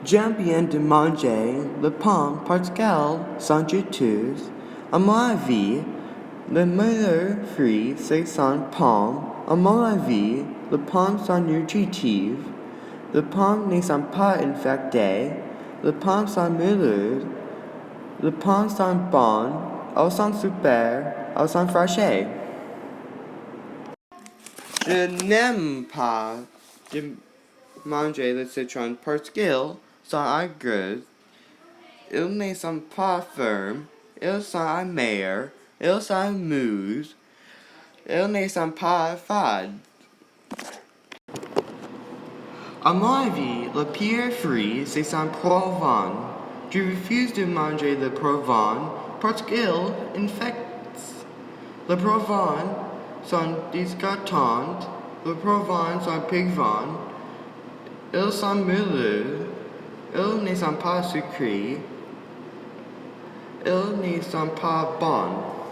J'aime bien de manger le pain parce qu'elle sont juteuses. À mon avis, le meilleur fruit c'est son pomme. À mon avis, le pomme sont nutritif. Le pomme ne sont pas infecté. Le pomme sont moelleux. Le pomme sont bon. Elles sont super. Elles sont fraîches. Je n'aime pas de manger le citron parce qu'ils sont agres. Ils ne sont pas fermes. Ils sont amers. Ils sont mous. Ils ne sont pas fades. À mon avis, le pire fruit, c'est son provence. Je refuse de manger le provence parce qu'il infecte. Le provence sont disgustantes. Le provence sont piquants. Ils sont moelleux. Ils ne sont pas sucrés. Ils ne sont pas bons.